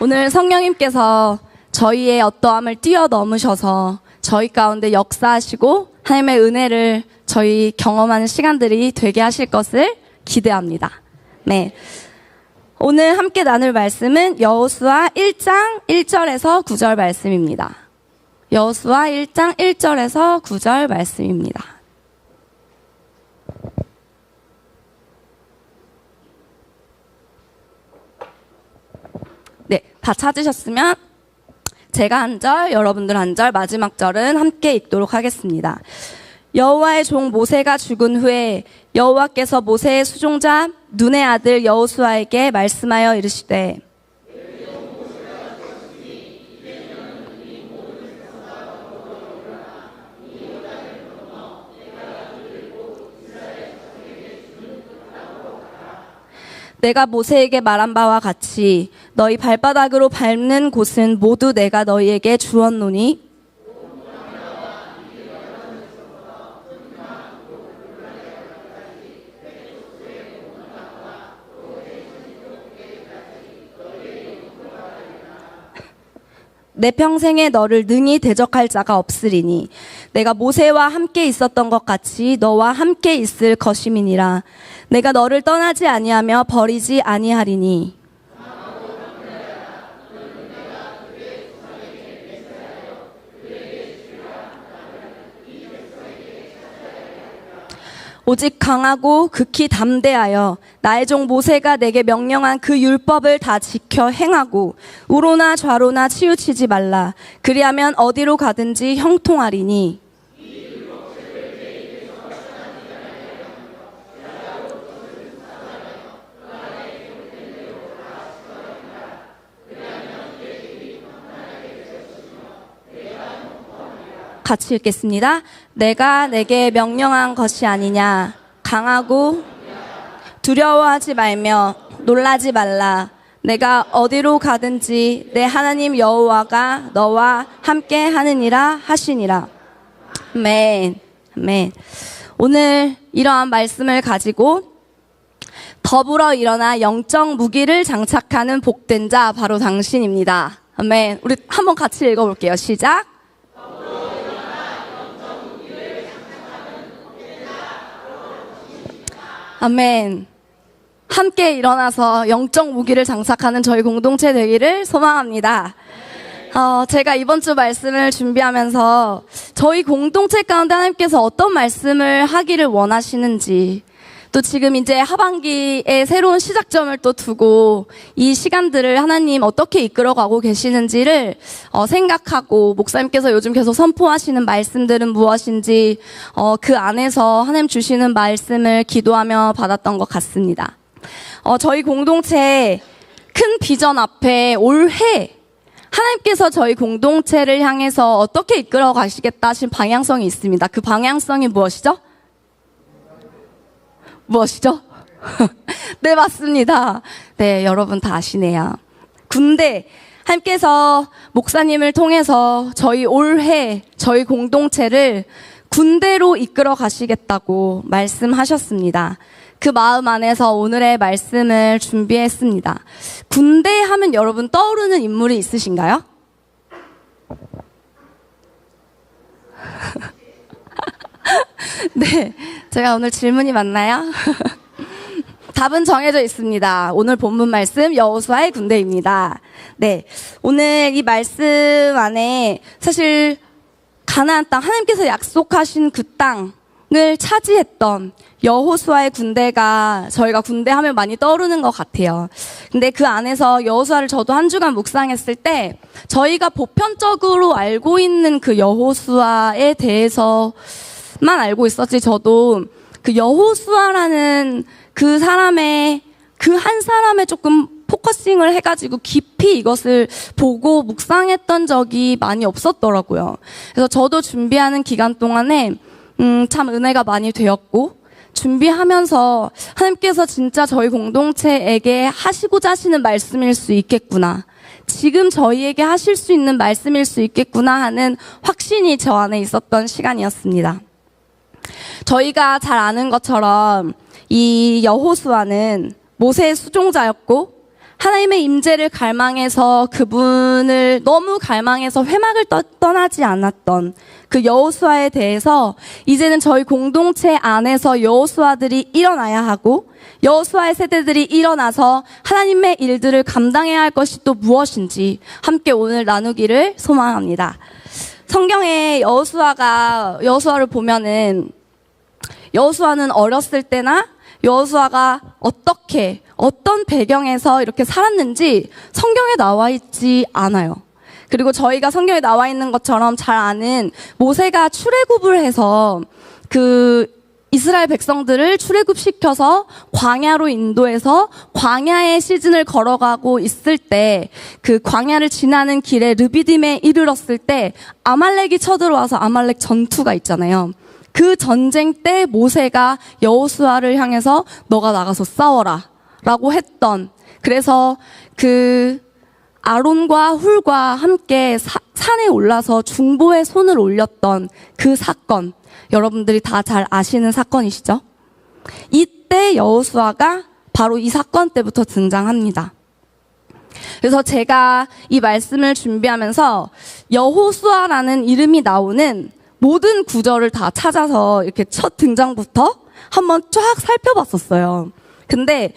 오늘 성령님께서 저희의 어떠함을 뛰어넘으셔서 저희 가운데 역사하시고 하나님의 은혜를 저희 경험하는 시간들이 되게 하실 것을 기대합니다. 네. 오늘 함께 나눌 말씀은 여호수아 1장 1절에서 9절 말씀입니다. 여호수아 1장 1절에서 9절 말씀입니다. 네, 다 찾으셨으면 제가 한 절, 여러분들 한 절, 마지막 절은 함께 읽도록 하겠습니다. 여호와의 종 모세가 죽은 후에 여호와께서 모세의 수종자 눈의 아들 여호수아에게 말씀하여 이르시되 내가 모세에게 말한 바와 같이 너희 발바닥으로 밟는 곳은 모두 내가 너희에게 주었노니 내 평생에 너를 능히 대적할 자가 없으리니 내가 모세와 함께 있었던 것 같이 너와 함께 있을 것임이니라. 내가 너를 떠나지 아니하며 버리지 아니하리니 오직 강하고 극히 담대하여 나의 종 모세가 내게 명령한 그 율법을 다 지켜 행하고 우로나 좌로나 치우치지 말라. 그리하면 어디로 가든지 형통하리니 같이 읽겠습니다. 내가 내게 명령한 것이 아니냐. 강하고 두려워하지 말며 놀라지 말라. 내가 어디로 가든지 내 하나님 여호와가 너와 함께 하느니라 하시니라. 아멘. 아멘. 오늘 이러한 말씀을 가지고 더불어 일어나 영적 무기를 장착하는 복된 자 바로 당신입니다. 아멘. 우리 한번 같이 읽어볼게요. 시작. 아멘. 함께 일어나서 영적 무기를 장착하는 저희 공동체 되기를 소망합니다. 제가 이번 주 말씀을 준비하면서 저희 공동체 가운데 하나님께서 어떤 말씀을 하기를 원하시는지, 또 지금 이제 하반기에 새로운 시작점을 또 두고 이 시간들을 하나님 어떻게 이끌어가고 계시는지를 생각하고, 목사님께서 요즘 계속 선포하시는 말씀들은 무엇인지 그 안에서 하나님 주시는 말씀을 기도하며 받았던 것 같습니다. 저희 공동체 큰 비전 앞에 올해 하나님께서 저희 공동체를 향해서 어떻게 이끌어 가시겠다 하신 방향성이 있습니다. 그 방향성이 무엇이죠? 무엇이죠? 네, 맞습니다. 네, 여러분 다 아시네요. 군대, 하나님께서 목사님을 통해서 저희 올해 저희 공동체를 군대로 이끌어 가시겠다고 말씀하셨습니다. 그 마음 안에서 오늘의 말씀을 준비했습니다. 군대 하면 여러분 떠오르는 인물이 있으신가요? 네, 제가 오늘 질문이 맞나요? 답은 정해져 있습니다. 오늘 본문 말씀 여호수아의 군대입니다. 네, 오늘 이 말씀 안에 사실 가나안 땅, 하나님께서 약속하신 그 땅을 차지했던 여호수아의 군대가 저희가 군대 하면 많이 떠오르는 것 같아요. 근데 그 안에서 여호수아를 저도 한 주간 묵상했을 때 저희가 보편적으로 알고 있는 그 여호수아에 대해서 만 알고 있었지, 저도 그 여호수아라는 그 사람의 그 한 사람의 조금 포커싱을 해가지고 깊이 이것을 보고 묵상했던 적이 많이 없었더라고요. 그래서 저도 준비하는 기간 동안에 참 은혜가 많이 되었고, 준비하면서 하나님께서 진짜 저희 공동체에게 하시고자 하시는 말씀일 수 있겠구나, 지금 저희에게 하실 수 있는 말씀일 수 있겠구나 하는 확신이 저 안에 있었던 시간이었습니다. 저희가 잘 아는 것처럼 이 여호수아는 모세의 수종자였고 하나님의 임재를 갈망해서 그분을 너무 갈망해서 회막을 떠나지 않았던 그 여호수아에 대해서 이제는 저희 공동체 안에서 여호수아들이 일어나야 하고 여호수아의 세대들이 일어나서 하나님의 일들을 감당해야 할 것이 또 무엇인지 함께 오늘 나누기를 소망합니다. 성경에 여호수아를 보면은 여호수아는 어렸을 때나 여호수아가 어떤 배경에서 이렇게 살았는지 성경에 나와 있지 않아요. 그리고 저희가 성경에 나와 있는 것처럼 잘 아는 모세가 출애굽을 해서 그 이스라엘 백성들을 출애굽시켜서 광야로 인도해서 광야의 시즌을 걸어가고 있을 때 그 광야를 지나는 길에 르비딤에 이르렀을 때 아말렉이 쳐들어와서 아말렉 전투가 있잖아요. 그 전쟁 때 모세가 여호수아를 향해서 너가 나가서 싸워라 라고 했던, 그래서 그 아론과 훌과 함께 산에 올라서 중보의 손을 올렸던 그 사건, 여러분들이 다 잘 아시는 사건이시죠? 이때 여호수아가 바로 이 사건 때부터 등장합니다. 그래서 제가 이 말씀을 준비하면서 여호수아라는 이름이 나오는 모든 구절을 다 찾아서 이렇게 첫 등장부터 한번 쫙 살펴봤었어요. 근데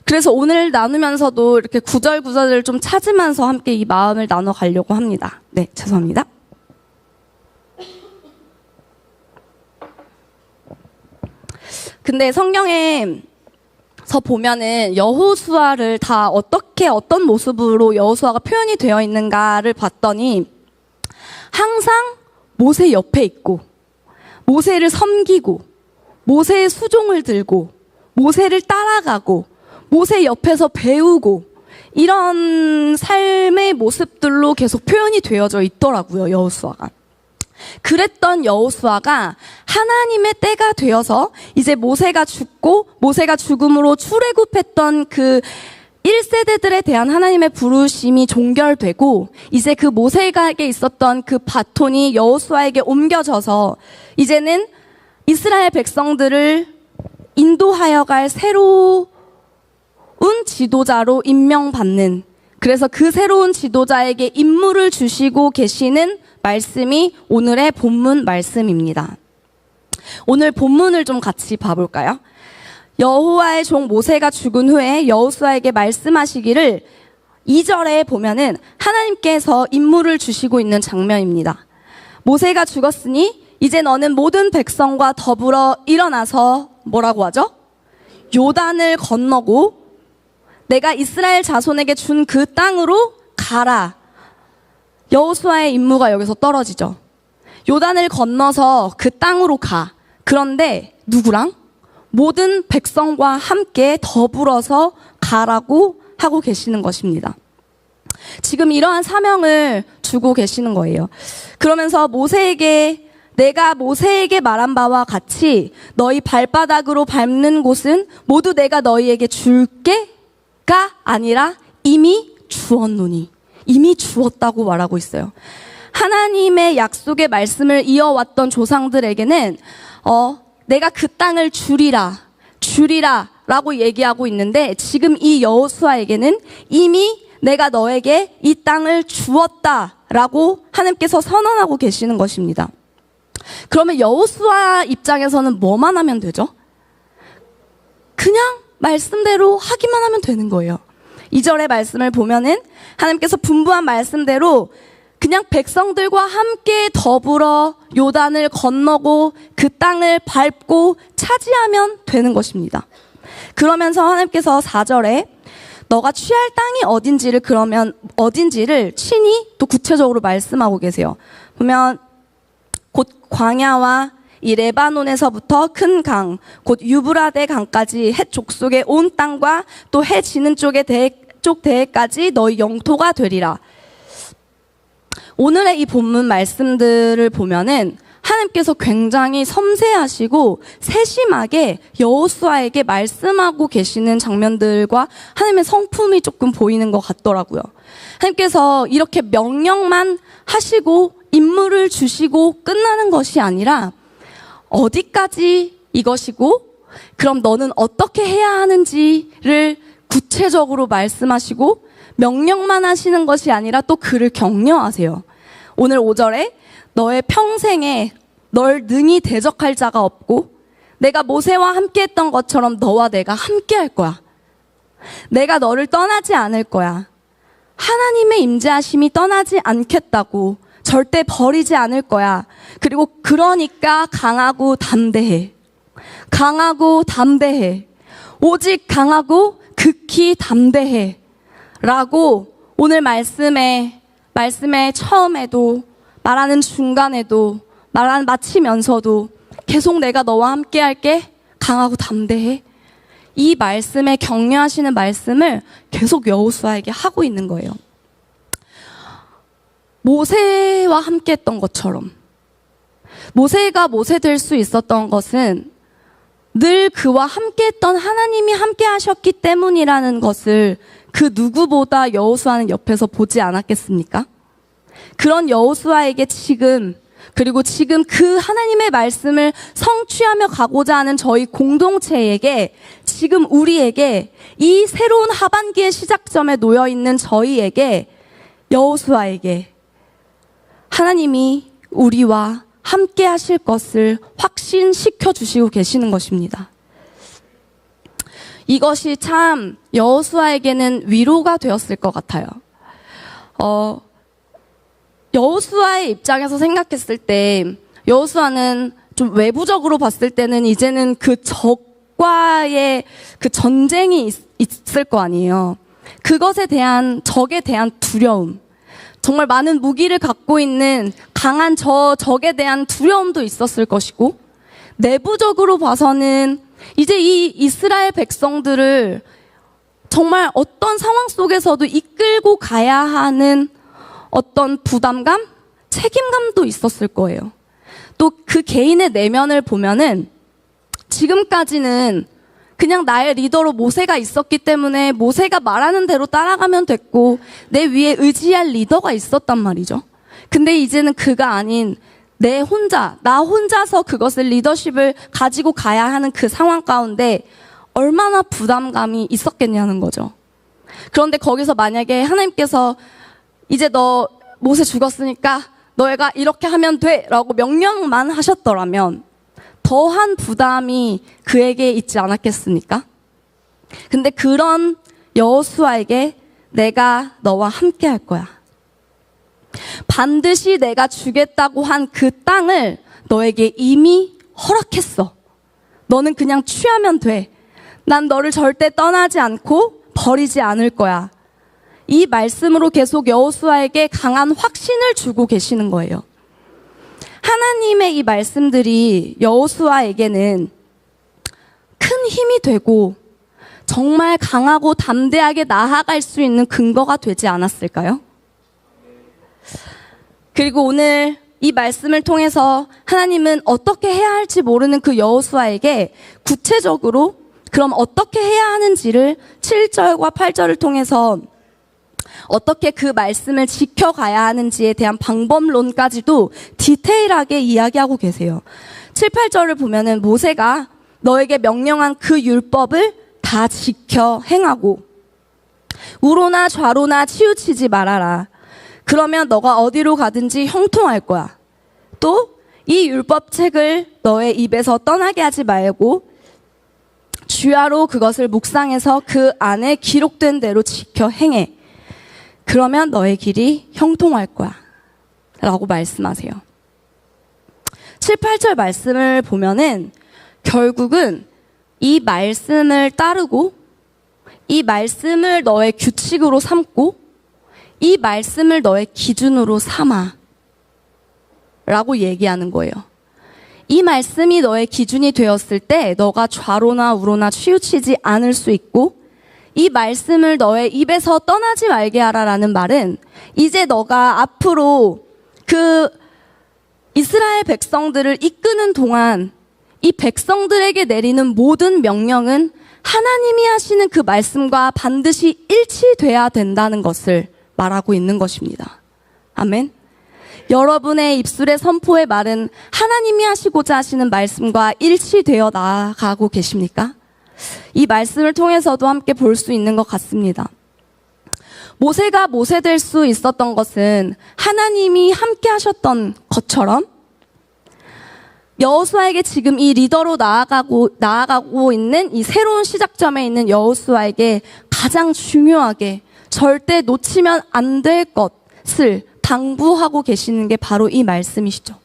그래서 오늘 나누면서도 이렇게 구절구절을 좀 찾으면서 함께 이 마음을 나눠가려고 합니다. 네, 죄송합니다. 근데 성경에서 보면은 여호수아를 다 어떤 모습으로 여호수아가 표현이 되어 있는가를 봤더니 항상 모세 옆에 있고, 모세를 섬기고, 모세의 수종을 들고, 모세를 따라가고, 모세 옆에서 배우고, 이런 삶의 모습들로 계속 표현이 되어져 있더라고요, 여호수아가. 그랬던 여호수아가 하나님의 때가 되어서 이제 모세가 죽고 모세가 죽음으로 출애굽했던 그 1세대들에 대한 하나님의 부르심이 종결되고 이제 그 모세에게 있었던 그 바톤이 여호수아에게 옮겨져서 이제는 이스라엘 백성들을 인도하여 갈 새로운 지도자로 임명받는, 그래서 그 새로운 지도자에게 임무를 주시고 계시는 말씀이 오늘의 본문 말씀입니다. 오늘 본문을 좀 같이 봐볼까요? 여호와의 종 모세가 죽은 후에 여호수아에게 말씀하시기를 2절에 보면은 하나님께서 임무를 주시고 있는 장면입니다. 모세가 죽었으니 이제 너는 모든 백성과 더불어 일어나서 뭐라고 하죠? 요단을 건너고 내가 이스라엘 자손에게 준 그 땅으로 가라. 여호수아의 임무가 여기서 떨어지죠. 요단을 건너서 그 땅으로 가. 그런데 누구랑? 모든 백성과 함께 더불어서 가라고 하고 계시는 것입니다. 지금 이러한 사명을 주고 계시는 거예요. 그러면서 내가 모세에게 말한 바와 같이 너희 발바닥으로 밟는 곳은 모두 내가 너희에게 줄게가 아니라 이미 주었노니, 이미 주었다고 말하고 있어요. 하나님의 약속의 말씀을 이어왔던 조상들에게는 내가 그 땅을 주리라 라고 얘기하고 있는데 지금 이 여호수아에게는 이미 내가 너에게 이 땅을 주었다라고 하나님께서 선언하고 계시는 것입니다. 그러면 여호수아 입장에서는 뭐만 하면 되죠? 그냥 말씀대로 하기만 하면 되는 거예요. 2절의 말씀을 보면은 하나님께서 분부한 말씀대로 그냥 백성들과 함께 더불어 요단을 건너고 그 땅을 밟고 차지하면 되는 것입니다. 그러면서 하나님께서 4절에 너가 취할 땅이 어딘지를 친히 또 구체적으로 말씀하고 계세요. 보면 곧 광야와 이 레바논에서부터 큰 강, 곧 유브라데 강까지 해 족속의 온 땅과 또 해 지는 쪽 대해까지 너희 영토가 되리라. 오늘의 이 본문 말씀들을 보면은 하나님께서 굉장히 섬세하시고 세심하게 여호수아에게 말씀하고 계시는 장면들과 하나님의 성품이 조금 보이는 것 같더라고요. 하나님께서 이렇게 명령만 하시고 임무를 주시고 끝나는 것이 아니라 어디까지 이것이고 그럼 너는 어떻게 해야 하는지를 구체적으로 말씀하시고 명령만 하시는 것이 아니라 또 그를 격려하세요. 오늘 5절에 너의 평생에 널 능히 대적할 자가 없고 내가 모세와 함께 했던 것처럼 너와 내가 함께 할 거야. 내가 너를 떠나지 않을 거야. 하나님의 임재하심이 떠나지 않겠다고, 절대 버리지 않을 거야. 그리고 그러니까 강하고 담대해. 강하고 담대해. 오직 강하고 극히 담대해. 라고 오늘 말씀의 처음에도 말하는 중간에도 말하는 마치면서도 계속 내가 너와 함께 할게. 강하고 담대해. 이 말씀에 격려하시는 말씀을 계속 여호수아에게 하고 있는 거예요. 모세와 함께 했던 것처럼 모세가 모세 될 수 있었던 것은 늘 그와 함께 했던 하나님이 함께 하셨기 때문이라는 것을 그 누구보다 여호수아는 옆에서 보지 않았겠습니까? 그런 여호수아에게 그리고 지금 그 하나님의 말씀을 성취하며 가고자 하는 저희 공동체에게, 지금 우리에게, 이 새로운 하반기의 시작점에 놓여 있는 저희에게, 여호수아에게 하나님이 우리와 함께 하실 것을 확신시켜 주시고 계시는 것입니다. 이것이 참 여호수아에게는 위로가 되었을 것 같아요. 여호수아의 입장에서 생각했을 때 여호수아는 좀 외부적으로 봤을 때는 이제는 그 적과의 그 전쟁이 있을 거 아니에요. 그것에 대한, 적에 대한 두려움, 정말 많은 무기를 갖고 있는 강한 적에 대한 두려움도 있었을 것이고, 내부적으로 봐서는 이제 이 이스라엘 백성들을 정말 어떤 상황 속에서도 이끌고 가야 하는 어떤 부담감, 책임감도 있었을 거예요. 또 그 개인의 내면을 보면은 지금까지는 그냥 나의 리더로 모세가 있었기 때문에 모세가 말하는 대로 따라가면 됐고 내 위에 의지할 리더가 있었단 말이죠. 근데 이제는 그가 아닌 나 혼자서 그것을 리더십을 가지고 가야 하는 그 상황 가운데 얼마나 부담감이 있었겠냐는 거죠. 그런데 거기서 만약에 하나님께서 이제 너 모세 죽었으니까 너희가 이렇게 하면 돼 라고 명령만 하셨더라면 더한 부담이 그에게 있지 않았겠습니까? 근데 그런 여호수아에게 내가 너와 함께 할 거야. 반드시 내가 주겠다고 한 그 땅을 너에게 이미 허락했어. 너는 그냥 취하면 돼. 난 너를 절대 떠나지 않고 버리지 않을 거야. 이 말씀으로 계속 여호수아에게 강한 확신을 주고 계시는 거예요. 하나님의 이 말씀들이 여호수아에게는 큰 힘이 되고 정말 강하고 담대하게 나아갈 수 있는 근거가 되지 않았을까요? 그리고 오늘 이 말씀을 통해서 하나님은 어떻게 해야 할지 모르는 그 여호수아에게 구체적으로 그럼 어떻게 해야 하는지를 7절과 8절을 통해서 어떻게 그 말씀을 지켜가야 하는지에 대한 방법론까지도 디테일하게 이야기하고 계세요. 7, 8절을 보면은 모세가 너에게 명령한 그 율법을 다 지켜 행하고 우로나 좌로나 치우치지 말아라. 그러면 너가 어디로 가든지 형통할 거야. 또 이 율법책을 너의 입에서 떠나게 하지 말고 주야로 그것을 묵상해서 그 안에 기록된 대로 지켜 행해. 그러면 너의 길이 형통할 거야. 라고 말씀하세요. 7, 8절 말씀을 보면은 결국은 이 말씀을 따르고 이 말씀을 너의 규칙으로 삼고 이 말씀을 너의 기준으로 삼아 라고 얘기하는 거예요. 이 말씀이 너의 기준이 되었을 때 너가 좌로나 우로나 치우치지 않을 수 있고 이 말씀을 너의 입에서 떠나지 말게 하라라는 말은 이제 너가 앞으로 그 이스라엘 백성들을 이끄는 동안 이 백성들에게 내리는 모든 명령은 하나님이 하시는 그 말씀과 반드시 일치돼야 된다는 것을 말하고 있는 것입니다. 아멘. 여러분의 입술의 선포의 말은 하나님이 하시고자 하시는 말씀과 일치되어 나아가고 계십니까? 이 말씀을 통해서도 함께 볼 수 있는 것 같습니다. 모세가 모세될 수 있었던 것은 하나님이 함께 하셨던 것처럼 여호수아에게 지금 이 리더로 나아가고 있는 이 새로운 시작점에 있는 여호수아에게 가장 중요하게 절대 놓치면 안 될 것을 당부하고 계시는 게 바로 이 말씀이시죠.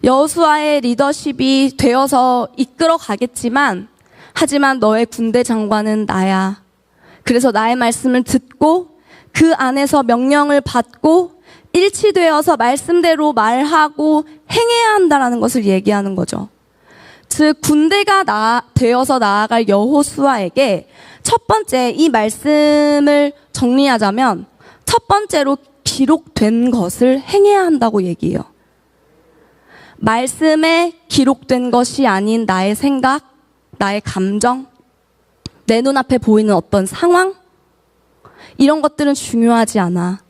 여호수아의 리더십이 되어서 이끌어 가겠지만 하지만 너의 군대 장관은 나야. 그래서 나의 말씀을 듣고 그 안에서 명령을 받고 일치되어서 말씀대로 말하고 행해야 한다라는 것을 얘기하는 거죠. 즉 군대가 되어서 나아갈 여호수아에게 첫 번째 이 말씀을 정리하자면 첫 번째로 기록된 것을 행해야 한다고 얘기해요. 말씀에 기록된 것이 아닌 나의 생각, 나의 감정, 내 눈앞에 보이는 어떤 상황, 이런 것들은 중요하지 않아.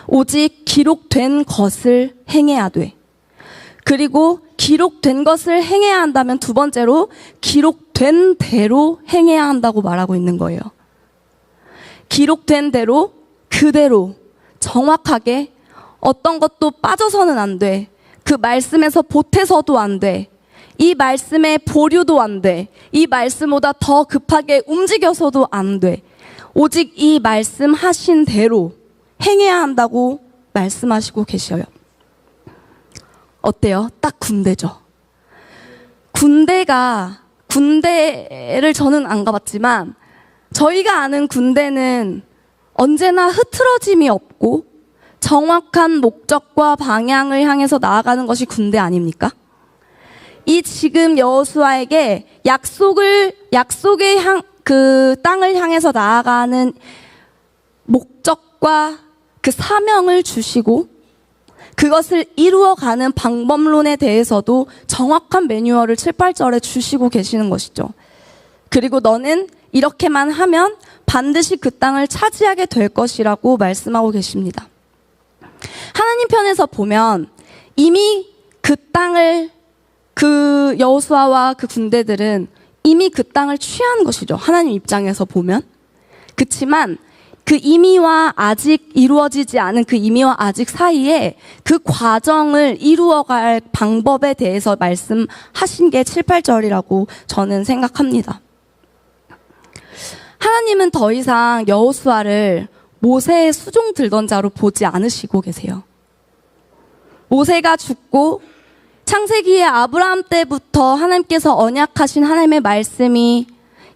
오직 기록된 것을 행해야 돼. 그리고 기록된 것을 행해야 한다면 두 번째로 기록된 대로 행해야 한다고 말하고 있는 거예요. 기록된 대로 그대로 정확하게 어떤 것도 빠져서는 안 돼. 그 말씀에서 보태서도 안 돼. 이 말씀에 보류도 안 돼. 이 말씀보다 더 급하게 움직여서도 안 돼. 오직 이 말씀하신 대로 행해야 한다고 말씀하시고 계셔요. 어때요? 딱 군대죠. 군대를 저는 안 가봤지만 저희가 아는 군대는 언제나 흐트러짐이 없고 정확한 목적과 방향을 향해서 나아가는 것이 군대 아닙니까? 이 지금 여호수아에게 약속의 그 땅을 향해서 나아가는 목적과 그 사명을 주시고 그것을 이루어가는 방법론에 대해서도 정확한 매뉴얼을 7, 8절에 주시고 계시는 것이죠. 그리고 너는 이렇게만 하면 반드시 그 땅을 차지하게 될 것이라고 말씀하고 계십니다. 하나님 편에서 보면 이미 그 땅을 그 여호수아와 그 군대들은 이미 그 땅을 취한 것이죠. 하나님 입장에서 보면. 그렇지만 그 이미와 아직 이루어지지 않은 그 이미와 아직 사이에 그 과정을 이루어갈 방법에 대해서 말씀하신 게 7, 8절이라고 저는 생각합니다. 하나님은 더 이상 여호수아를 모세의 수종 들던 자로 보지 않으시고 계세요. 모세가 죽고 창세기의 아브라함 때부터 하나님께서 언약하신 하나님의 말씀이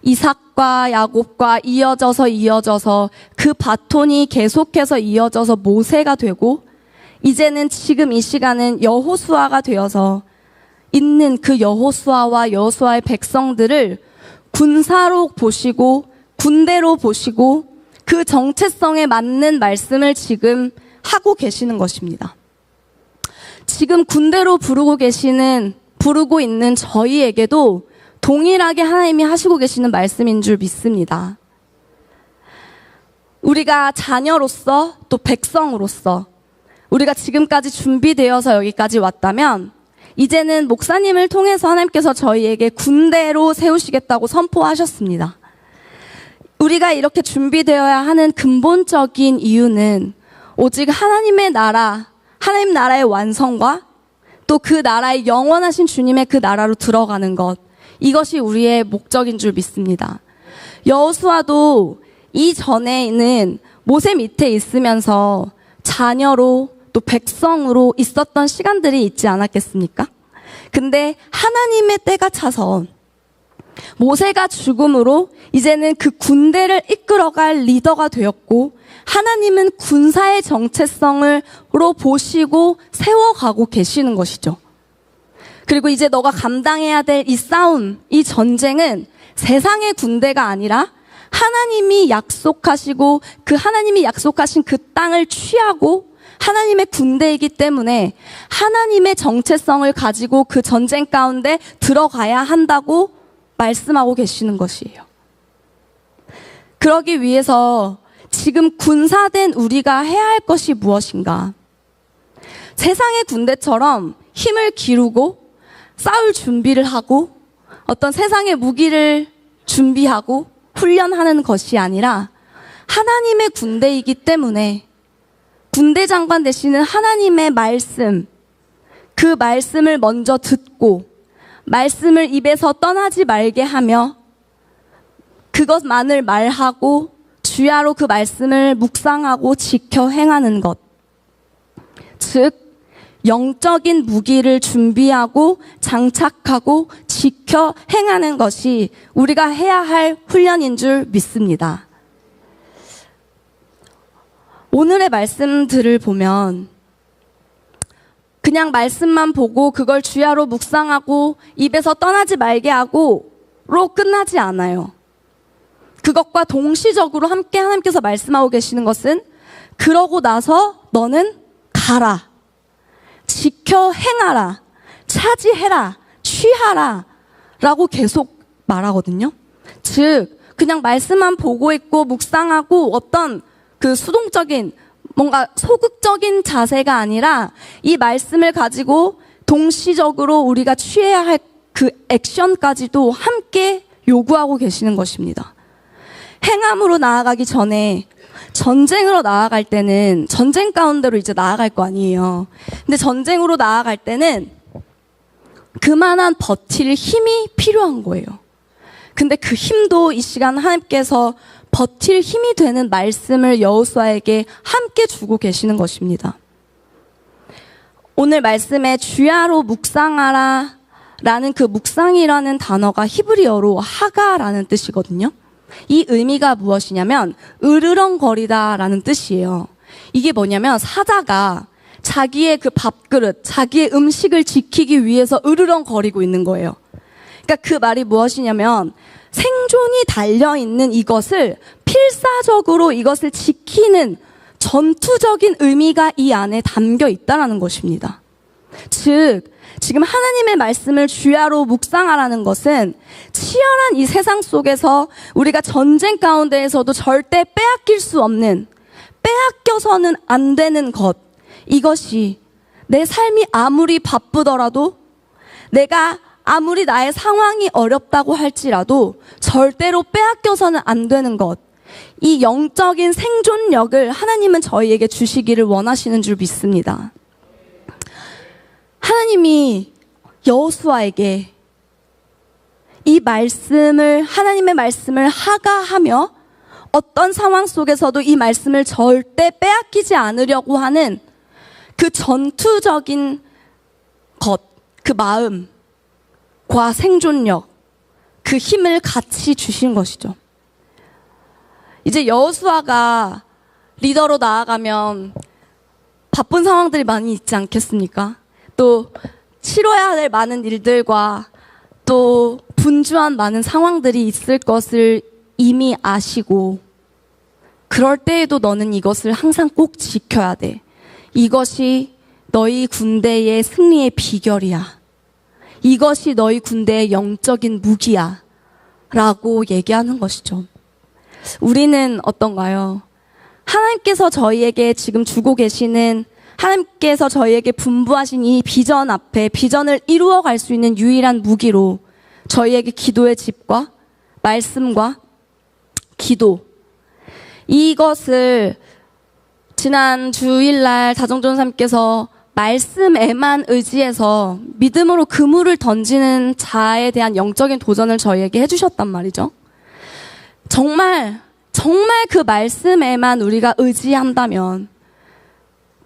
이삭과 야곱과 이어져서 그 바톤이 계속해서 이어져서 모세가 되고 이제는 지금 이 시간은 여호수아가 되어서 있는 그 여호수아와 여호수아의 백성들을 군사로 보시고 군대로 보시고 그 정체성에 맞는 말씀을 지금 하고 계시는 것입니다. 지금 군대로 부르고 있는 저희에게도 동일하게 하나님이 하시고 계시는 말씀인 줄 믿습니다. 우리가 자녀로서 또 백성으로서 우리가 지금까지 준비되어서 여기까지 왔다면 이제는 목사님을 통해서 하나님께서 저희에게 군대로 세우시겠다고 선포하셨습니다. 우리가 이렇게 준비되어야 하는 근본적인 이유는 오직 하나님의 나라, 하나님 나라의 완성과 또 그 나라의 영원하신 주님의 그 나라로 들어가는 것, 이것이 우리의 목적인 줄 믿습니다. 여호수아도 이전에는 모세 밑에 있으면서 자녀로 또 백성으로 있었던 시간들이 있지 않았겠습니까? 근데 하나님의 때가 차서 모세가 죽음으로 이제는 그 군대를 이끌어갈 리더가 되었고 하나님은 군사의 정체성으로 보시고 세워가고 계시는 것이죠. 그리고 이제 너가 감당해야 될 이 싸움, 이 전쟁은 세상의 군대가 아니라 하나님이 약속하시고 그 하나님이 약속하신 그 땅을 취하고 하나님의 군대이기 때문에 하나님의 정체성을 가지고 그 전쟁 가운데 들어가야 한다고 말씀하고 계시는 것이에요. 그러기 위해서 지금 군사된 우리가 해야 할 것이 무엇인가? 세상의 군대처럼 힘을 기르고 싸울 준비를 하고 어떤 세상의 무기를 준비하고 훈련하는 것이 아니라 하나님의 군대이기 때문에 군대 장관 되시는 하나님의 말씀, 그 말씀을 먼저 듣고 말씀을 입에서 떠나지 말게 하며 그것만을 말하고 주야로 그 말씀을 묵상하고 지켜 행하는 것. 즉, 영적인 무기를 준비하고 장착하고 지켜 행하는 것이 우리가 해야 할 훈련인 줄 믿습니다. 오늘의 말씀들을 보면 그냥 말씀만 보고 그걸 주야로 묵상하고 입에서 떠나지 말게 하고로 끝나지 않아요. 그것과 동시적으로 함께 하나님께서 말씀하고 계시는 것은 그러고 나서 너는 가라, 지켜 행하라, 차지해라, 취하라 라고 계속 말하거든요. 즉 그냥 말씀만 보고 있고 묵상하고 어떤 그 수동적인 뭔가 소극적인 자세가 아니라 이 말씀을 가지고 동시적으로 우리가 취해야 할 그 액션까지도 함께 요구하고 계시는 것입니다. 행함으로 나아가기 전에 전쟁으로 나아갈 때는 전쟁 가운데로 이제 나아갈 거 아니에요. 근데 전쟁으로 나아갈 때는 그만한 버틸 힘이 필요한 거예요. 근데 그 힘도 이 시간 하나님께서 버틸 힘이 되는 말씀을 여호수아에게 함께 주고 계시는 것입니다. 오늘 말씀에 주야로 묵상하라 라는 그 묵상이라는 단어가 히브리어로 하가라는 뜻이거든요. 이 의미가 무엇이냐면 으르렁거리다 라는 뜻이에요. 이게 뭐냐면 사자가 자기의 그 밥그릇, 자기의 음식을 지키기 위해서 으르렁거리고 있는 거예요. 그러니까 그 말이 무엇이냐면 생존이 달려있는 이것을 필사적으로 이것을 지키는 전투적인 의미가 이 안에 담겨 있다는 것입니다. 즉 지금 하나님의 말씀을 주야로 묵상하라는 것은 치열한 이 세상 속에서 우리가 전쟁 가운데에서도 절대 빼앗길 수 없는, 빼앗겨서는 안 되는 것, 이것이 내 삶이 아무리 바쁘더라도 내가 아무리 나의 상황이 어렵다고 할지라도 절대로 빼앗겨서는 안 되는 것, 이 영적인 생존력을 하나님은 저희에게 주시기를 원하시는 줄 믿습니다. 하나님이 여호수아에게 이 말씀을, 하나님의 말씀을 하가하며 어떤 상황 속에서도 이 말씀을 절대 빼앗기지 않으려고 하는 그 전투적인 것, 그 마음과 생존력, 그 힘을 같이 주신 것이죠. 이제 여호수아가 리더로 나아가면 바쁜 상황들이 많이 있지 않겠습니까? 또 치러야 될 많은 일들과 또 분주한 많은 상황들이 있을 것을 이미 아시고, 그럴 때에도 너는 이것을 항상 꼭 지켜야 돼. 이것이 너희 군대의 승리의 비결이야. 이것이 너희 군대의 영적인 무기야. 라고 얘기하는 것이죠. 우리는 어떤가요? 하나님께서 저희에게 지금 주고 계시는, 하나님께서 저희에게 분부하신 이 비전 앞에 비전을 이루어갈 수 있는 유일한 무기로 저희에게 기도의 집과 말씀과 기도, 이것을 지난 주일날 다정전사님께서 말씀에만 의지해서 믿음으로 그물을 던지는 자에 대한 영적인 도전을 저희에게 해주셨단 말이죠. 정말 그 말씀에만 우리가 의지한다면,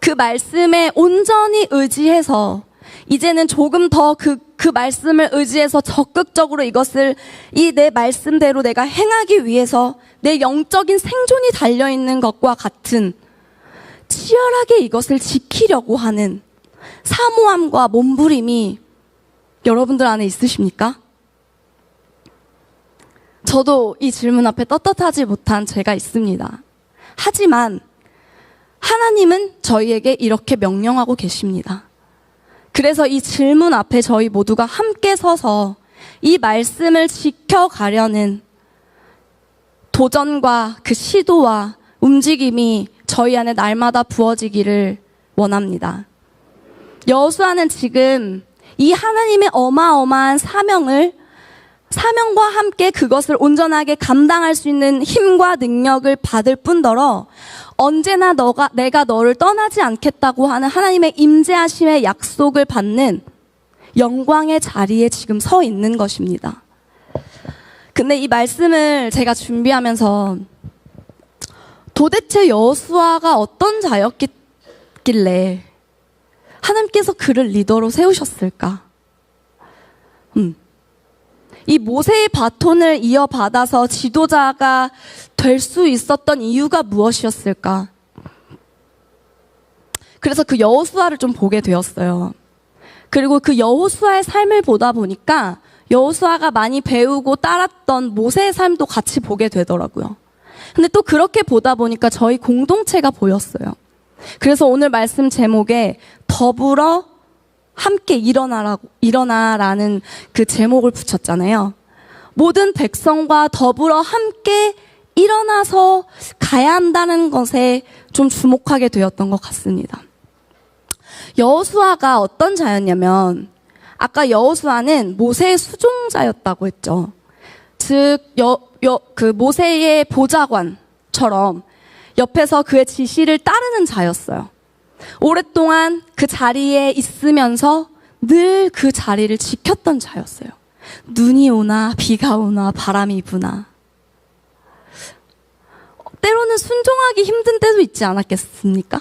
그 말씀에 온전히 의지해서 이제는 조금 더 그 말씀을 의지해서 적극적으로 이것을 이 내 말씀대로 내가 행하기 위해서 내 영적인 생존이 달려있는 것과 같은 치열하게 이것을 지키려고 하는 사모함과 몸부림이 여러분들 안에 있으십니까? 저도 이 질문 앞에 떳떳하지 못한 죄가 있습니다. 하지만 하나님은 저희에게 이렇게 명령하고 계십니다. 그래서 이 질문 앞에 저희 모두가 함께 서서 이 말씀을 지켜가려는 도전과 그 시도와 움직임이 저희 안에 날마다 부어지기를 원합니다. 여호수아는 지금 이 하나님의 어마어마한 사명을 사명과 함께 그것을 온전하게 감당할 수 있는 힘과 능력을 받을 뿐더러 언제나 내가 너를 떠나지 않겠다고 하는 하나님의 임재하심의 약속을 받는 영광의 자리에 지금 서 있는 것입니다. 근데 이 말씀을 제가 준비하면서 도대체 여호수아가 어떤 자였길래 하나님께서 그를 리더로 세우셨을까? 이 모세의 바톤을 이어받아서 지도자가 될 수 있었던 이유가 무엇이었을까? 그래서 그 여호수아를 좀 보게 되었어요. 그리고 그 여호수아의 삶을 보다 보니까 여호수아가 많이 배우고 따랐던 모세의 삶도 같이 보게 되더라고요. 근데 또 그렇게 보다 보니까 저희 공동체가 보였어요. 그래서 오늘 말씀 제목에 더불어 함께 일어나라는 그 제목을 붙였잖아요. 모든 백성과 더불어 함께 일어나서 가야 한다는 것에 좀 주목하게 되었던 것 같습니다. 여호수아가 어떤 자였냐면 아까 여호수아는 모세의 수종자였다고 했죠. 즉 그 모세의 보좌관처럼 옆에서 그의 지시를 따르는 자였어요. 오랫동안 그 자리에 있으면서 늘 그 자리를 지켰던 자였어요. 눈이 오나 비가 오나 바람이 부나 때로는 순종하기 힘든 때도 있지 않았겠습니까?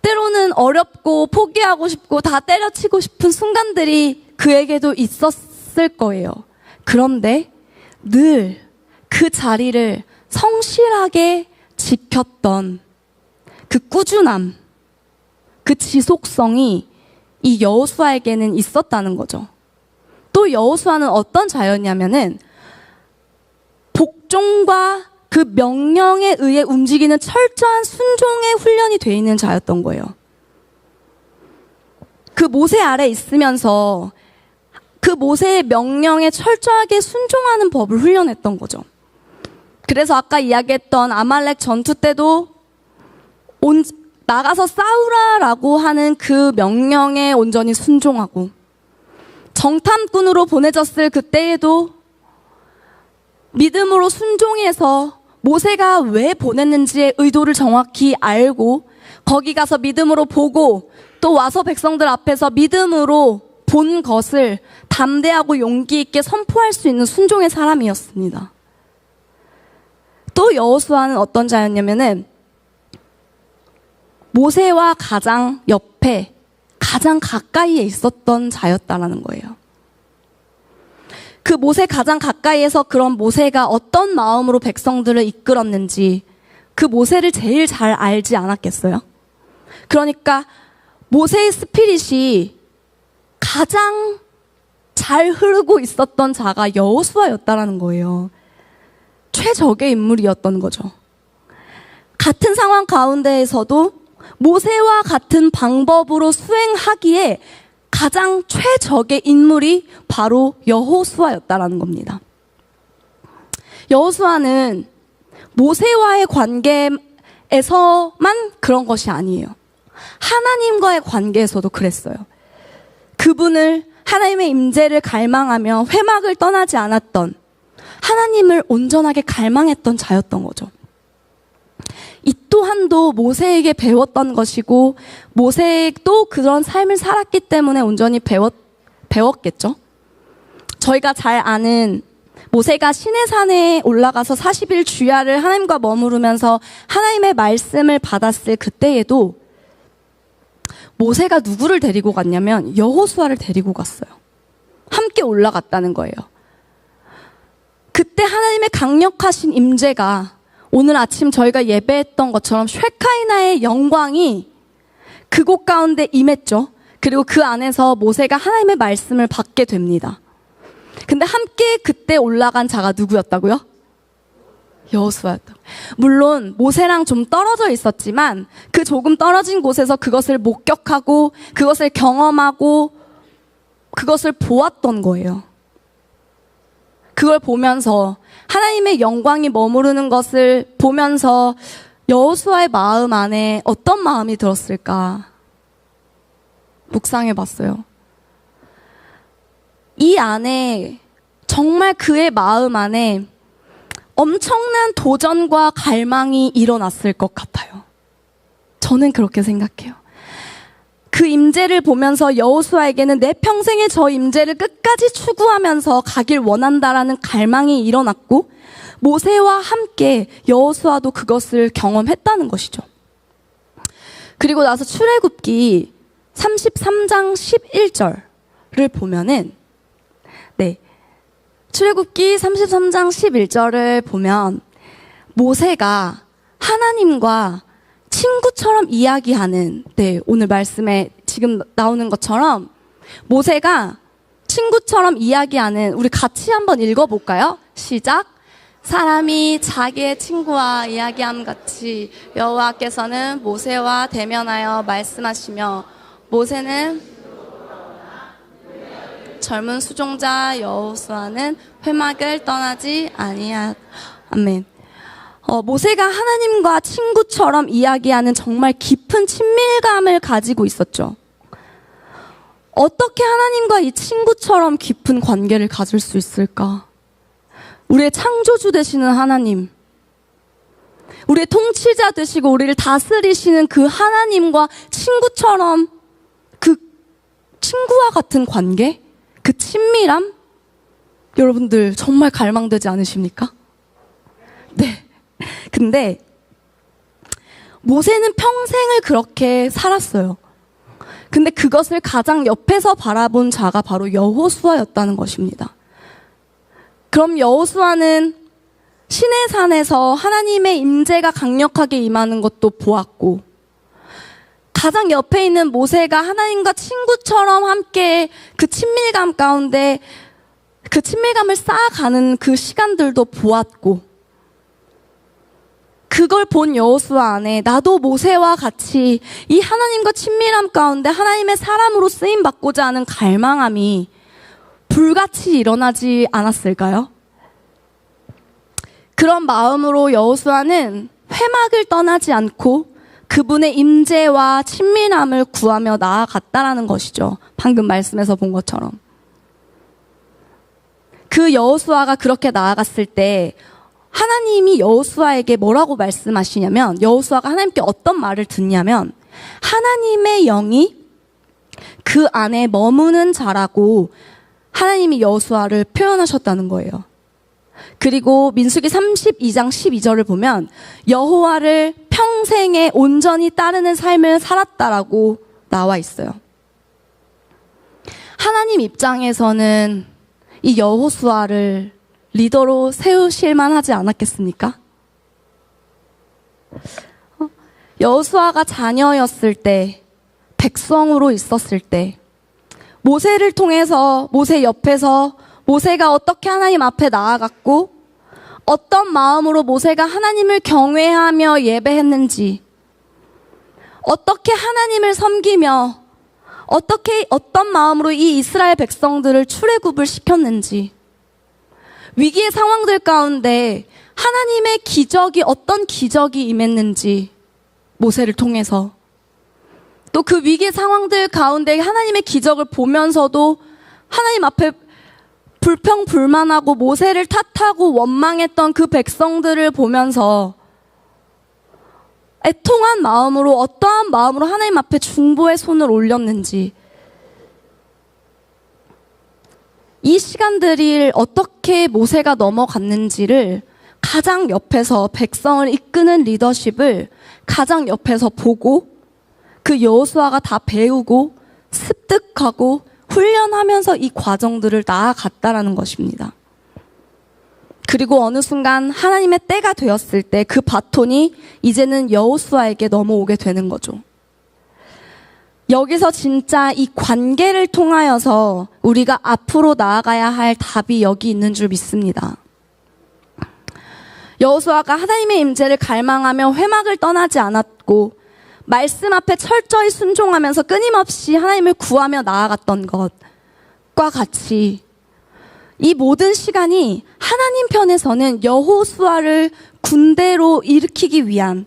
때로는 어렵고 포기하고 싶고 다 때려치고 싶은 순간들이 그에게도 있었을 거예요. 그런데 늘 그 자리를 성실하게 지켰던 그 꾸준함, 그 지속성이 이 여호수아에게는 있었다는 거죠. 또 여호수아는 어떤 자였냐면은 복종과 그 명령에 의해 움직이는 철저한 순종의 훈련이 되어 있는 자였던 거예요. 그 모세 아래 있으면서 그 모세의 명령에 철저하게 순종하는 법을 훈련했던 거죠. 그래서 아까 이야기했던 아말렉 전투 때도 나가서 싸우라라고 하는 그 명령에 온전히 순종하고 정탐꾼으로 보내졌을 그때에도 믿음으로 순종해서 모세가 왜 보냈는지의 의도를 정확히 알고 거기 가서 믿음으로 보고 또 와서 백성들 앞에서 믿음으로 본 것을 담대하고 용기 있게 선포할 수 있는 순종의 사람이었습니다. 또 여호수아는 어떤 자였냐면은 모세와 가장 옆에 가장 가까이에 있었던 자였다라는 거예요. 그 모세 가장 가까이에서 그런 모세가 어떤 마음으로 백성들을 이끌었는지 그 모세를 제일 잘 알지 않았겠어요? 그러니까 모세의 스피릿이 가장 잘 흐르고 있었던 자가 여호수아였다라는 거예요. 최적의 인물이었던 거죠. 같은 상황 가운데에서도 모세와 같은 방법으로 수행하기에 가장 최적의 인물이 바로 여호수아였다라는 겁니다. 여호수아는 모세와의 관계에서만 그런 것이 아니에요. 하나님과의 관계에서도 그랬어요. 그분을 하나님의 임재를 갈망하며 회막을 떠나지 않았던 하나님을 온전하게 갈망했던 자였던 거죠. 이 또한도 모세에게 배웠던 것이고 모세도 그런 삶을 살았기 때문에 온전히 배웠겠죠. 저희가 잘 아는 모세가 시내산에 올라가서 40일 주야를 하나님과 머무르면서 하나님의 말씀을 받았을 그때에도 모세가 누구를 데리고 갔냐면 여호수아를 데리고 갔어요. 함께 올라갔다는 거예요. 그때 하나님의 강력하신 임재가 오늘 아침 저희가 예배했던 것처럼 쉐카이나의 영광이 그곳 가운데 임했죠. 그리고 그 안에서 모세가 하나님의 말씀을 받게 됩니다. 근데 함께 그때 올라간 자가 누구였다고요? 여호수아였다. 물론 모세랑 좀 떨어져 있었지만 그 조금 떨어진 곳에서 그것을 목격하고 그것을 경험하고 그것을 보았던 거예요. 그걸 보면서 하나님의 영광이 머무르는 것을 보면서 여호수아의 마음 안에 어떤 마음이 들었을까 묵상해 봤어요. 이 안에 정말 그의 마음 안에 엄청난 도전과 갈망이 일어났을 것 같아요. 저는 그렇게 생각해요. 그 임재를 보면서 여호수아에게는 내 평생에 저 임재를 끝까지 추구하면서 가길 원한다라는 갈망이 일어났고, 모세와 함께 여호수아도 그것을 경험했다는 것이죠. 그리고 나서 출애굽기 33장 11절을 보면은, 출애굽기 33장 11절을 보면 모세가 하나님과 친구처럼 이야기하는, 오늘 말씀에 지금 나오는 것처럼 모세가 친구처럼 이야기하는, 우리 같이 한번 읽어볼까요? 시작. 사람이 자기의 친구와 이야기함 같이 여호와께서는 모세와 대면하여 말씀하시며, 모세는 젊은 수종자 여호수아는 회막을 떠나지 아니하. 아멘. 모세가 하나님과 친구처럼 이야기하는 정말 깊은 친밀감을 가지고 있었죠. 어떻게 하나님과 이 친구처럼 깊은 관계를 가질 수 있을까? 우리의 창조주 되시는 하나님, 우리의 통치자 되시고 우리를 다스리시는 그 하나님과 친구처럼, 그 친구와 같은 관계, 그 친밀함, 여러분들 정말 갈망되지 않으십니까? 네. 근데 모세는 평생을 그렇게 살았어요. 근데 그것을 가장 옆에서 바라본 자가 바로 여호수아였다는 것입니다. 그럼 여호수아는 시내산에서 하나님의 임재가 강력하게 임하는 것도 보았고, 가장 옆에 있는 모세가 하나님과 친구처럼 함께 그 친밀감 가운데 그 친밀감을 쌓아가는 그 시간들도 보았고, 그걸 본 여호수아 안에 나도 모세와 같이 이 하나님과 친밀함 가운데 하나님의 사람으로 쓰임받고자 하는 갈망함이 불같이 일어나지 않았을까요? 그런 마음으로 여호수아는 회막을 떠나지 않고 그분의 임재와 친밀함을 구하며 나아갔다라는 것이죠. 방금 말씀에서 본 것처럼. 그 여호수아가 그렇게 나아갔을 때 하나님이 여호수아에게 뭐라고 말씀하시냐면, 여호수아가 하나님께 어떤 말을 듣냐면, 하나님의 영이 그 안에 머무는 자라고 하나님이 여호수아를 표현하셨다는 거예요. 그리고 민수기 32장 12절을 보면 여호와를 평생에 온전히 따르는 삶을 살았다라고 나와 있어요. 하나님 입장에서는 이 여호수아를 리더로 세우실 만하지 않았겠습니까? 여호수아가 자녀였을 때, 백성으로 있었을 때, 모세를 통해서, 모세 옆에서 모세가 어떻게 하나님 앞에 나아갔고, 어떤 마음으로 모세가 하나님을 경외하며 예배했는지, 어떻게 하나님을 섬기며, 어떤 마음으로 이 이스라엘 백성들을 출애굽을 시켰는지, 위기의 상황들 가운데 하나님의 기적이, 어떤 기적이 임했는지, 모세를 통해서, 또 그 위기의 상황들 가운데 하나님의 기적을 보면서도 하나님 앞에 불평불만하고 모세를 탓하고 원망했던 그 백성들을 보면서 애통한 마음으로, 어떠한 마음으로 하나님 앞에 중보의 손을 올렸는지, 이 시간들을 어떻게 모세가 넘어갔는지를 가장 옆에서, 백성을 이끄는 리더십을 가장 옆에서 보고 그 여호수아가 다 배우고 습득하고 훈련하면서 이 과정들을 나아갔다라는 것입니다. 그리고 어느 순간 하나님의 때가 되었을 때 그 바톤이 이제는 여호수아에게 넘어오게 되는 거죠. 여기서 진짜 이 관계를 통하여서 우리가 앞으로 나아가야 할 답이 여기 있는 줄 믿습니다. 여호수아가 하나님의 임재를 갈망하며 회막을 떠나지 않았고, 말씀 앞에 철저히 순종하면서 끊임없이 하나님을 구하며 나아갔던 것과 같이 이 모든 시간이 하나님 편에서는 여호수아를 군대로 일으키기 위한,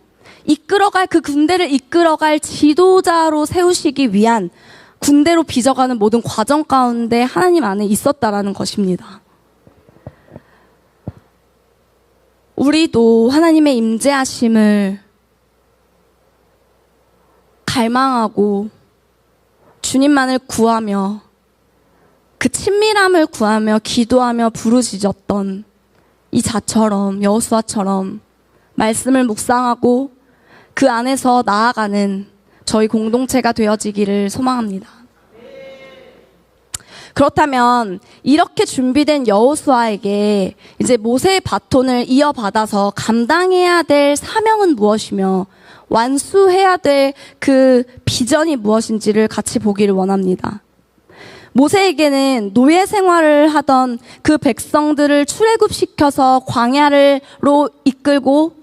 그 군대를 이끌어갈 지도자로 세우시기 위한, 군대로 빚어가는 모든 과정 가운데 하나님 안에 있었다라는 것입니다. 우리도 하나님의 임재하심을 갈망하고 주님만을 구하며 그 친밀함을 구하며 기도하며 부르짖었던 이 자처럼, 여호수아처럼 말씀을 묵상하고 그 안에서 나아가는 저희 공동체가 되어지기를 소망합니다. 그렇다면 이렇게 준비된 여호수아에게 이제 모세의 바톤을 이어받아서 감당해야 될 사명은 무엇이며 완수해야 될 그 비전이 무엇인지를 같이 보기를 원합니다. 모세에게는 노예 생활을 하던 그 백성들을 출애굽시켜서 광야로 이끌고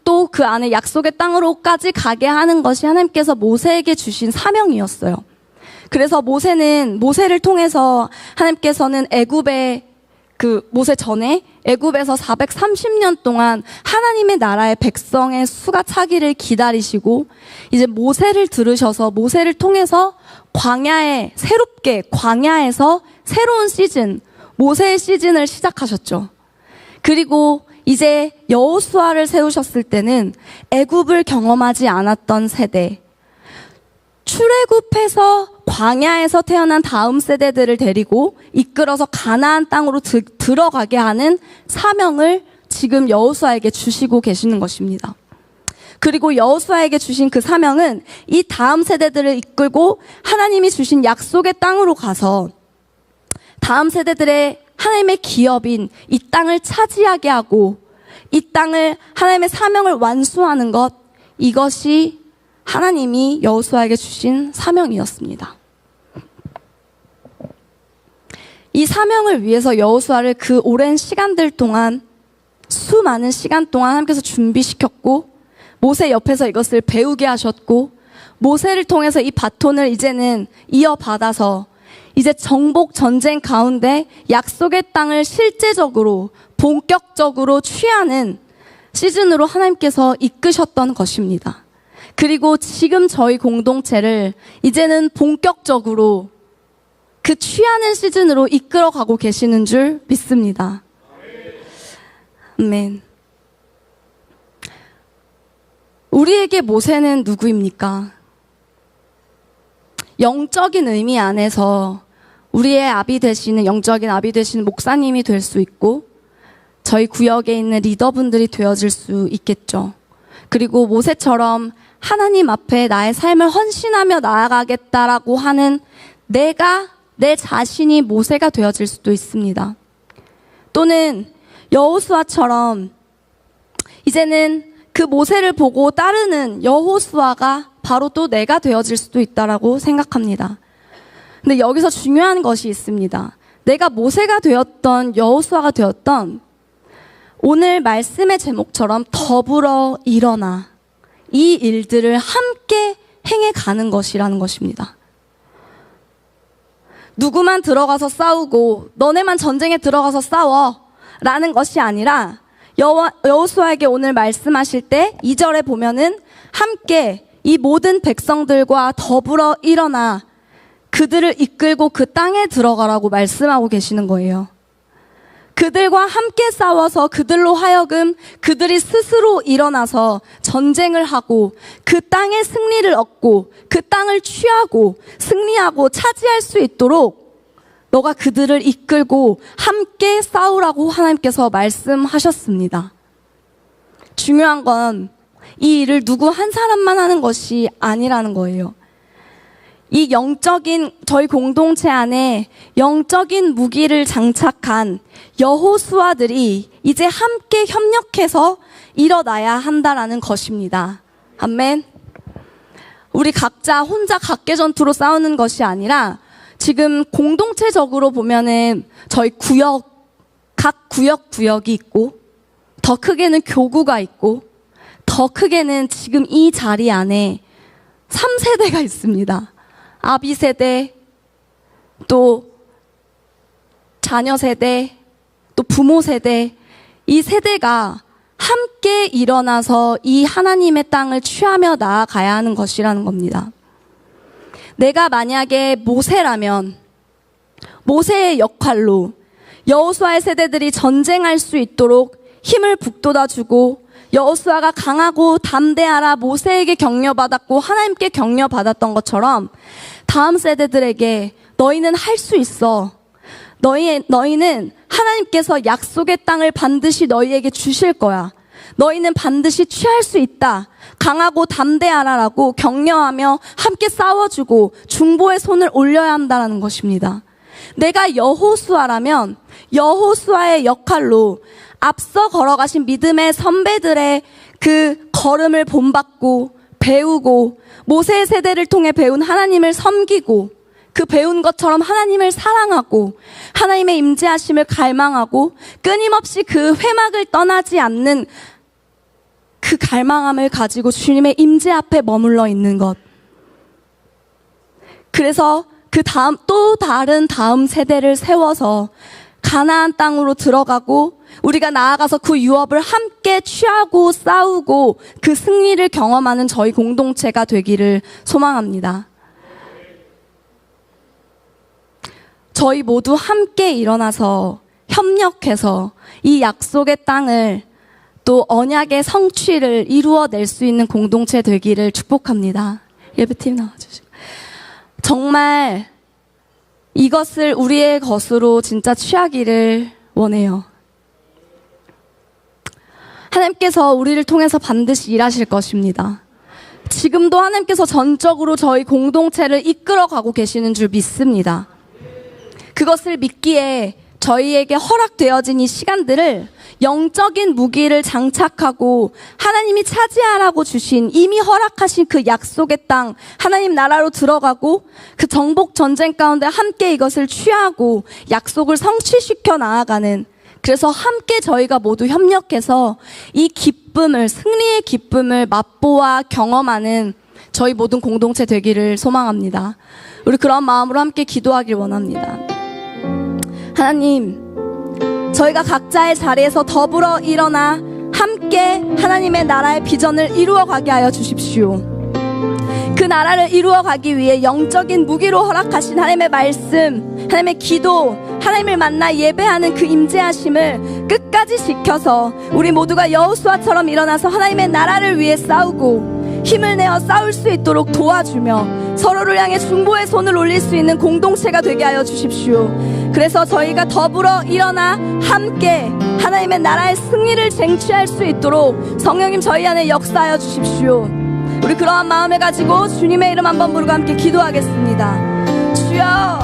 또 그 안에 약속의 땅으로까지 가게 하는 것이 하나님께서 모세에게 주신 사명이었어요. 그래서 모세를 통해서 하나님께서는 모세 전에 애굽에서 430년 동안 하나님의 나라의 백성의 수가 차기를 기다리시고 이제 모세를 들으셔서 모세를 통해서 광야에서 새로운 시즌, 모세의 시즌을 시작하셨죠. 그리고 이제 여호수아를 세우셨을 때는 애굽을 경험하지 않았던 세대, 출애굽해서 광야에서 태어난 다음 세대들을 데리고 이끌어서 가나안 땅으로 들어가게 하는 사명을 지금 여호수아에게 주시고 계시는 것입니다. 그리고 여호수아에게 주신 그 사명은 이 다음 세대들을 이끌고 하나님이 주신 약속의 땅으로 가서 다음 세대들의 하나님의 기업인 이 땅을 차지하게 하고 이 땅을 하나님의 사명을 완수하는 것, 이것이 하나님이 여호수아에게 주신 사명이었습니다. 이 사명을 위해서 여호수아를 그 오랜 시간들 동안, 수많은 시간 동안 하나님께서 준비시켰고 모세 옆에서 이것을 배우게 하셨고 모세를 통해서 이 바톤을 이제는 이어받아서 이제 정복 전쟁 가운데 약속의 땅을 실제적으로 본격적으로 취하는 시즌으로 하나님께서 이끄셨던 것입니다. 그리고 지금 저희 공동체를 이제는 본격적으로 그 취하는 시즌으로 이끌어가고 계시는 줄 믿습니다. 아멘. 우리에게 모세는 누구입니까? 영적인 의미 안에서 우리의 영적인 아비 되시는 목사님이 될 수 있고 저희 구역에 있는 리더분들이 되어질 수 있겠죠. 그리고 모세처럼 하나님 앞에 나의 삶을 헌신하며 나아가겠다라고 하는 내 자신이 모세가 되어질 수도 있습니다. 또는 여호수아처럼 이제는 그 모세를 보고 따르는 여호수아가 바로 또 내가 되어질 수도 있다라고 생각합니다. 근데 여기서 중요한 것이 있습니다. 내가 모세가 되었던 여호수아가 되었던 오늘 말씀의 제목처럼 더불어 일어나 이 일들을 함께 행해가는 것이라는 것입니다. 누구만 들어가서 싸우고 너네만 전쟁에 들어가서 싸워 라는 것이 아니라 여호수아에게 오늘 말씀하실 때 2절에 보면은 함께 이 모든 백성들과 더불어 일어나 그들을 이끌고 그 땅에 들어가라고 말씀하고 계시는 거예요. 그들과 함께 싸워서 그들로 하여금 그들이 스스로 일어나서 전쟁을 하고 그 땅의 승리를 얻고 그 땅을 취하고 승리하고 차지할 수 있도록 너가 그들을 이끌고 함께 싸우라고 하나님께서 말씀하셨습니다. 중요한 건 이 일을 누구 한 사람만 하는 것이 아니라는 거예요. 이 저희 공동체 안에 영적인 무기를 장착한 여호수아들이 이제 함께 협력해서 일어나야 한다라는 것입니다. 아멘. 우리 각자 혼자 각계전투로 싸우는 것이 아니라 지금 공동체적으로 보면은 저희 각 구역이 있고 더 크게는 교구가 있고 더 크게는 지금 이 자리 안에 3세대가 있습니다. 아비 세대, 또 자녀 세대, 또 부모 세대, 이 세대가 함께 일어나서 이 하나님의 땅을 취하며 나아가야 하는 것이라는 겁니다. 내가 만약에 모세라면 모세의 역할로 여호수아의 세대들이 전쟁할 수 있도록 힘을 북돋아주고 여호수아가 강하고 담대하라 모세에게 격려받았고 하나님께 격려받았던 것처럼 다음 세대들에게 너희는 할 수 있어. 너희는 하나님께서 약속의 땅을 반드시 너희에게 주실 거야. 너희는 반드시 취할 수 있다. 강하고 담대하라라고 격려하며 함께 싸워주고 중보의 손을 올려야 한다는 것입니다. 내가 여호수아라면 여호수아의 역할로 앞서 걸어가신 믿음의 선배들의 그 걸음을 본받고 배우고 모세의 세대를 통해 배운 하나님을 섬기고 그 배운 것처럼 하나님을 사랑하고 하나님의 임재하심을 갈망하고 끊임없이 그 회막을 떠나지 않는 그 갈망함을 가지고 주님의 임재 앞에 머물러 있는 것. 그래서 그 다음 또 다른 다음 세대를 세워서 가나안 땅으로 들어가고 우리가 나아가서 그 유업을 함께 취하고 싸우고 그 승리를 경험하는 저희 공동체가 되기를 소망합니다. 저희 모두 함께 일어나서 협력해서 이 약속의 땅을 또 언약의 성취를 이루어낼 수 있는 공동체 되기를 축복합니다. 예배팀 나와주시고. 정말 이것을 우리의 것으로 진짜 취하기를 원해요. 하나님께서 우리를 통해서 반드시 일하실 것입니다. 지금도 하나님께서 전적으로 저희 공동체를 이끌어가고 계시는 줄 믿습니다. 그것을 믿기에 저희에게 허락되어진 이 시간들을 영적인 무기를 장착하고 하나님이 차지하라고 주신 이미 허락하신 그 약속의 땅 하나님 나라로 들어가고 그 정복 전쟁 가운데 함께 이것을 취하고 약속을 성취시켜 나아가는, 그래서 함께 저희가 모두 협력해서 이 기쁨을, 승리의 기쁨을 맛보아 경험하는 저희 모든 공동체 되기를 소망합니다. 우리 그런 마음으로 함께 기도하길 원합니다. 하나님, 저희가 각자의 자리에서 더불어 일어나 함께 하나님의 나라의 비전을 이루어가게 하여 주십시오. 그 나라를 이루어가기 위해 영적인 무기로 허락하신 하나님의 말씀, 하나님의 기도, 하나님을 만나 예배하는 그 임재하심을 끝까지 지켜서 우리 모두가 여호수아처럼 일어나서 하나님의 나라를 위해 싸우고 힘을 내어 싸울 수 있도록 도와주며 서로를 향해 중보의 손을 올릴 수 있는 공동체가 되게 하여 주십시오. 그래서 저희가 더불어 일어나 함께 하나님의 나라의 승리를 쟁취할 수 있도록 성령님 저희 안에 역사하여 주십시오. 우리 그러한 마음을 가지고 주님의 이름 한번 부르고 함께 기도하겠습니다. 주여,